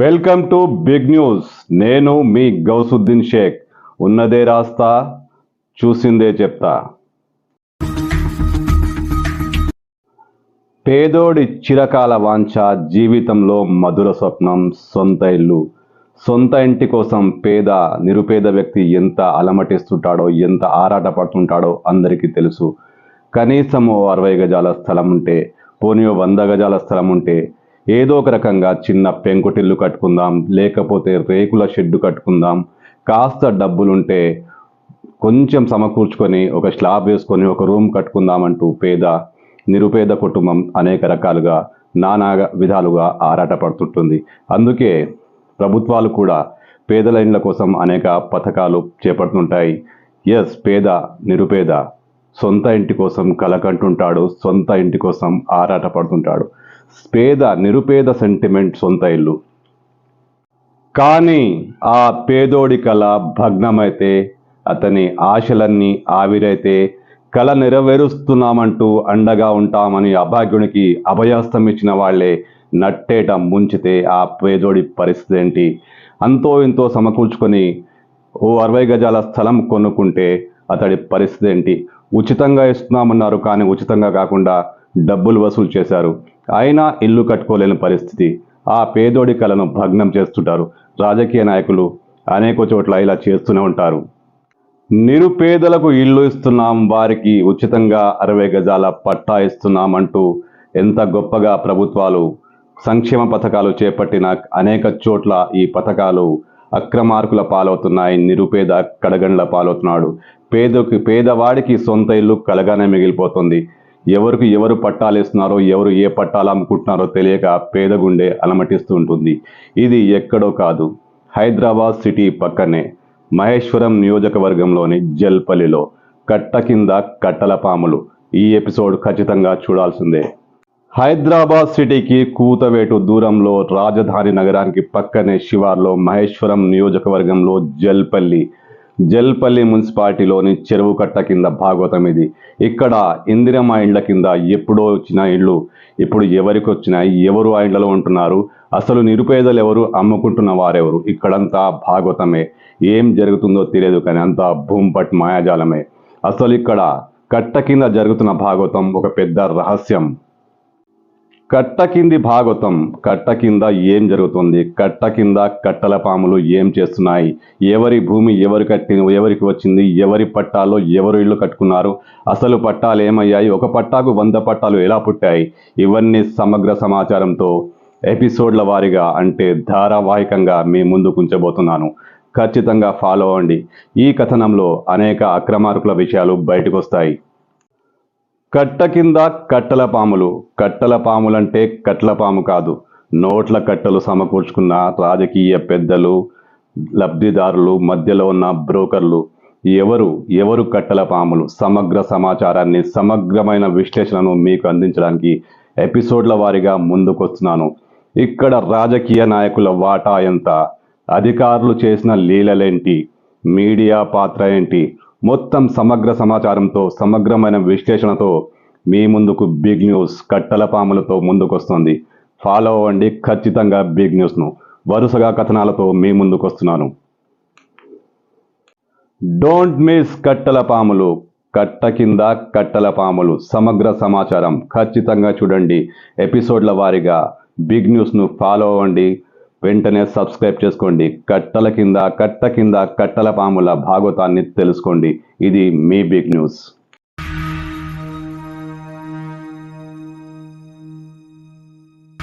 Welcome to big news. నేను మీ గౌసుద్దీన్ షేక్. ఉన్నదే రాస్తా, చూసిందే చెప్తా. పేదోడి చిరకాల వాంఛ, జీవితంలో మధుర స్వప్నం సొంత ఇల్లు. సొంత ఇంటి కోసం నిరుపేద వ్యక్తి ఎంత అలమటిస్తుంటాడో, ఎంత ఆరాటపడుతుంటాడో అందరికీ తెలుసు. కనీసం 60 గజాల స్థలం ఉంటే, పోనీ 100 గజాల స్థలం ఉంటే ఏదో ఒక రకంగా చిన్న పెంకుటిల్లు కట్టుకుందాం, లేకపోతే రేకుల షెడ్డు కట్టుకుందాం, కాస్త డబ్బులుంటే కొంచెం సమకూర్చుకొని ఒక స్లాబ్ వేసుకొని ఒక రూమ్ కట్టుకుందామంటూ నిరుపేద కుటుంబం అనేక రకాలుగా నానా విధాలుగా ఆరాటపడుతుంటుంది. అందుకే ప్రభుత్వాలు కూడా పేదల ఇండ్ల కోసం అనేక పథకాలు చేపడుతుంటాయి. నిరుపేద సొంత ఇంటి కోసం కలకంటుంటాడు, సొంత ఇంటి కోసం ఆరాటపడుతుంటాడు. నిరుపేద సెంటిమెంట్ సొంత ఇల్లు. కానీ ఆ పేదోడి కళ భగ్నమైతే, అతని ఆశలన్నీ ఆవిరైతే, కళ నెరవేరుస్తున్నామంటూ అండగా ఉంటామని అభాగ్యునికి అభయాస్తం ఇచ్చిన వాళ్లే నట్టేట ముంచితే ఆ పేదోడి పరిస్థితి ఏంటి? అంతో ఇంతో సమకూర్చుకొని 60 గజాల స్థలం కొనుక్కుంటే అతడి పరిస్థితి ఏంటి? ఉచితంగా ఇస్తున్నామన్నారు, కానీ ఉచితంగా కాకుండా డబ్బులు వసూలు చేశారు. అయినా ఇల్లు కట్టుకోలేని పరిస్థితి. ఆ పేదోడి కళను భగ్నం చేస్తుంటారు రాజకీయ నాయకులు. అనేక చోట్ల ఇలా చేస్తూనే ఉంటారు. నిరుపేదలకు ఇల్లు ఇస్తున్నాం, వారికి ఉచితంగా 60 గజాల పట్టా ఇస్తున్నాం అంటూ ఎంత గొప్పగా ప్రభుత్వాలు సంక్షేమ పథకాలు చేపట్టిన అనేక చోట్ల ఈ పథకాలు అక్రమార్కుల పాలవుతున్నాయి. నిరుపేద కడగండ్ల పాలవుతున్నాడు. పేదవాడికి సొంత ఇల్లు కలగానే మిగిలిపోతుంది. ఎవరు పట్టాలు ఇస్తున్నారో, ఎవరు ఏ పట్టాలు అమ్ముకుంటున్నారో తెలియక పేద గుండె అలమటిస్తూ ఉంటుంది. ఇది ఎక్కడో కాదు, హైదరాబాద్ సిటీ పక్కనే మహేశ్వరం నియోజకవర్గంలోని జల్పల్లిలో కట్ట కింద కట్టల పాములు. ఈ ఎపిసోడ్ ఖచ్చితంగా చూడాల్సిందే. హైదరాబాద్ సిటీకి కూతవేటు దూరంలో, రాజధాని నగరానికి పక్కనే శివార్లో మహేశ్వరం నియోజకవర్గంలో జల్పల్లి మున్సిపాలిటీలోని చెరువు కట్ట కింద భాగవతం ఇది. ఇక్కడ ఇందిరమ్మ ఇండ్ల కింద ఎప్పుడో వచ్చిన ఇళ్ళు ఇప్పుడు ఎవరికి వచ్చినాయి? ఎవరు ఆ ఇండ్లలో ఉంటున్నారు? అసలు నిరుపేదలు ఎవరు? అమ్ముకుంటున్న వారెవరు? ఇక్కడంతా భాగవతమే. ఏం జరుగుతుందో తెలియదు, కానీ అంతా భూంపట్ మాయాజాలమే. అసలు ఇక్కడ కట్ట కింద జరుగుతున్న భాగవతం ఒక పెద్ద రహస్యం. కట్ట కింది భాగవతం. కట్ట కింద ఏం జరుగుతుంది? కట్ట కింద కట్టల పాములు ఏం చేస్తున్నాయి? ఎవరి భూమి ఎవరికి వచ్చింది? ఎవరి పట్టాలో ఎవరు ఇళ్ళు కట్టుకున్నారు? అసలు పట్టాలు ఏమయ్యాయి? ఒక పట్టాకు 100 పట్టాలు ఎలా పుట్టాయి? ఇవన్నీ సమగ్ర సమాచారంతో ఎపిసోడ్ల వారీగా, అంటే ధారావాహికంగా మీ ముందుకు ఉంచబోతున్నాను. ఖచ్చితంగా ఫాలో అవ్వండి. ఈ కథనంలో అనేక అక్రమార్కుల విషయాలు బయటకు వస్తాయి. కట్ట కింద కట్టల పాములు. కట్టల పాములంటే కట్టల పాము కాదు, నోట్ల కట్టలు సమకూర్చుకున్న రాజకీయ పెద్దలు, లబ్ధిదారులు, మధ్యలో ఉన్న బ్రోకర్లు. ఎవరు కట్టల పాములు? సమగ్ర సమాచారాన్ని, సమగ్రమైన విశ్లేషణను మీకు అందించడానికి ఎపిసోడ్ల వారీగా ముందుకొస్తున్నాను. ఇక్కడ రాజకీయ నాయకుల వాటా ఎంత? అధికారులు చేసిన లీలలేంటి? మీడియా పాత్ర ఏంటి? మొత్తం సమగ్ర సమాచారంతో, సమగ్రమైన విశ్లేషణతో మీ ముందుకు బిగ్ న్యూస్ కట్టల పాములతో ముందుకొస్తుంది. ఫాలో అవ్వండి ఖచ్చితంగా బిగ్ న్యూస్ను. వరుసగా కథనాలతో మీ ముందుకు వస్తున్నాను. డోంట్ మిస్ కట్టల పాములు. కట్ట కింద కట్టల పాములు సమగ్ర సమాచారం ఖచ్చితంగా చూడండి. ఎపిసోడ్ల వారీగా బిగ్ న్యూస్ను ఫాలో అవ్వండి. వెంటనే సబ్స్క్రైబ్ చేసుకోండి. కట్ట కింద కట్టల పాముల భాగవతాన్ని తెలుసుకోండి. ఇది మీ బిగ్ న్యూస్.